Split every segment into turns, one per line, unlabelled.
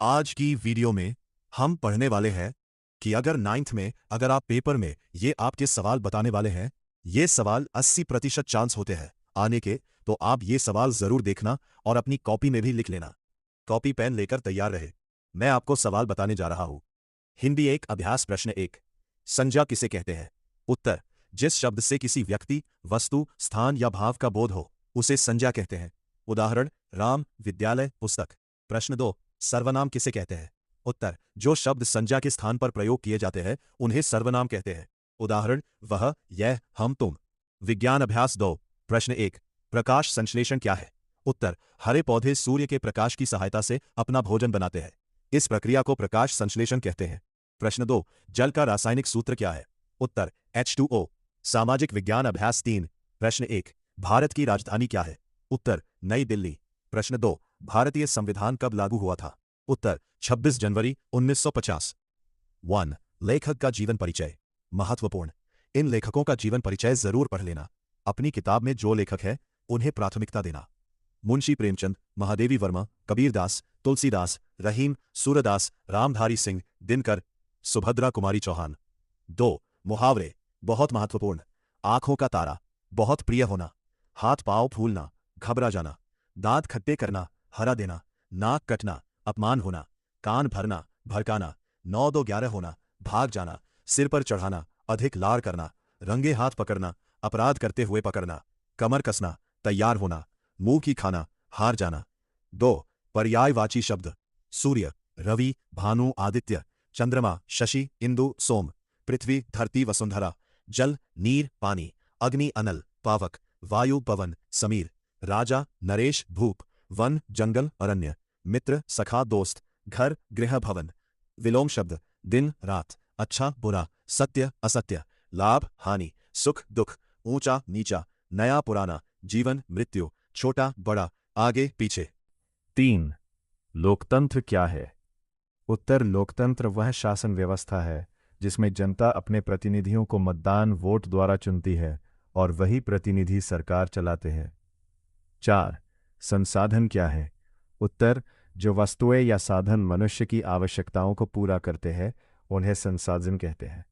आज की वीडियो में हम पढ़ने वाले हैं कि अगर नाइन्थ में अगर आप पेपर में ये आपके सवाल बताने वाले हैं, ये सवाल 80% चांस होते हैं आने के, तो आप ये सवाल जरूर देखना और अपनी कॉपी में भी लिख लेना। कॉपी पेन लेकर तैयार रहे। मैं आपको सवाल बताने जा रहा हूं। हिंदी एक अभ्यास प्रश्न एक। संज्ञा किसे कहते हैं? उत्तर, जिस शब्द से किसी व्यक्ति, वस्तु, स्थान या भाव का बोध हो उसे संज्ञा कहते हैं। उदाहरण, राम, विद्यालय, पुस्तक। प्रश्न दो, सर्वनाम किसे कहते हैं? उत्तर, जो शब्द संज्ञा के स्थान पर प्रयोग किए जाते हैं उन्हें सर्वनाम कहते हैं। उदाहरण, वह, यह, हम, तुम। विज्ञान अभ्यास दो। प्रश्न एक, प्रकाश संश्लेषण क्या है? उत्तर, हरे पौधे सूर्य के प्रकाश की सहायता से अपना भोजन बनाते हैं। इस प्रक्रिया को प्रकाश संश्लेषण कहते हैं। प्रश्न दो, जल का रासायनिक सूत्र क्या है? उत्तर, H2O। सामाजिक विज्ञान अभ्यास 3। प्रश्न एक, भारत की राजधानी क्या है? उत्तर, नई दिल्ली। प्रश्न दो, भारतीय संविधान कब लागू हुआ था? उत्तर, 26 जनवरी 1950। 1. लेखक का जीवन परिचय। महत्वपूर्ण, इन लेखकों का जीवन परिचय जरूर पढ़ लेना। अपनी किताब में जो लेखक है उन्हें प्राथमिकता देना। मुंशी प्रेमचंद, महादेवी वर्मा, कबीरदास, तुलसीदास, रहीम, सूरदास, रामधारी सिंह, दिनकर, सुभद्रा कुमारी चौहान। 2. मुहावरे, बहुत महत्वपूर्ण। आंखों का तारा, बहुत प्रिय होना, हाथ पांव फूलना, घबरा जाना, दांत खट्टे करना, हरा देना, नाक कटना, अपमान होना, कान भरना, भड़काना, 9-2-11 होना, भाग जाना, सिर पर चढ़ाना, अधिक लाड़ करना, रंगे हाथ पकड़ना, अपराध करते हुए पकड़ना, कमर कसना, तैयार होना, मुंह की खाना, हार जाना। 2. पर्यायवाची शब्द। सूर्य, रवि, भानु, आदित्य, चंद्रमा, शशि, इंदु, सोम, पृथ्वी, धरती, वसुंधरा, जल, नीर, पानी, अग्नि, अनल, पावक, वायु, पवन, समीर, राजा, नरेश, भूप, वन, जंगल, अरण्य, मित्र, सखा, दोस्त, घर, गृह, भवन। विलोम शब्द, दिन, रात, अच्छा, बुरा, सत्य, असत्य, लाभ, हानि, सुख, दुख, ऊंचा, नीचा, नया, पुराना, जीवन, मृत्यु, छोटा, बड़ा, आगे, पीछे।
3. लोकतंत्र क्या है? उत्तर, लोकतंत्र वह शासन व्यवस्था है जिसमें जनता अपने प्रतिनिधियों को मतदान वोट द्वारा चुनती है और वही प्रतिनिधि सरकार चलाते हैं। 4. संसाधन क्या है? उत्तर, जो वस्तुएं या साधन मनुष्य की आवश्यकताओं को पूरा करते हैं उन्हें संसाधन कहते हैं।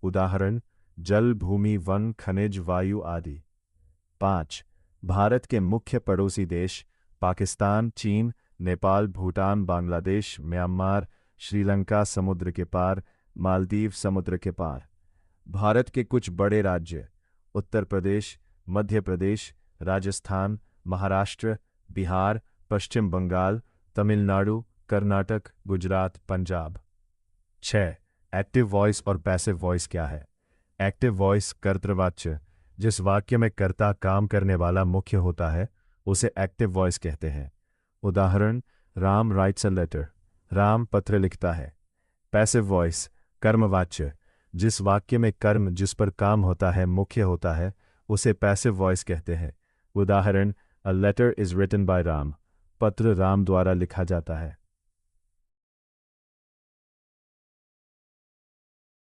उदाहरण, जल, भूमि, वन, खनिज, वायु आदि। 5. भारत के मुख्य पड़ोसी देश पाकिस्तान, चीन, नेपाल, भूटान, बांग्लादेश, म्यांमार, श्रीलंका समुद्र के पार, मालदीव समुद्र के पार। भारत के कुछ बड़े राज्य उत्तर प्रदेश, मध्य प्रदेश, राजस्थान, महाराष्ट्र, बिहार, पश्चिम बंगाल, तमिलनाडु, कर्नाटक, गुजरात, पंजाब। 6. एक्टिव वॉइस और पैसिव वॉइस क्या है? एक्टिव वॉइस कर्तृवाच्य, जिस वाक्य में कर्ता काम करने वाला मुख्य होता है उसे एक्टिव वॉइस कहते हैं। उदाहरण, Ram writes a letter, Ram पत्र लिखता है। पैसिव वॉइस कर्मवाच्य, जिस वाक्य में कर्म जिस पर काम होता है मुख्य होता है उसे पैसिव वॉइस कहते हैं। उदाहरण, a letter is written by Ram, पत्र राम द्वारा लिखा जाता है।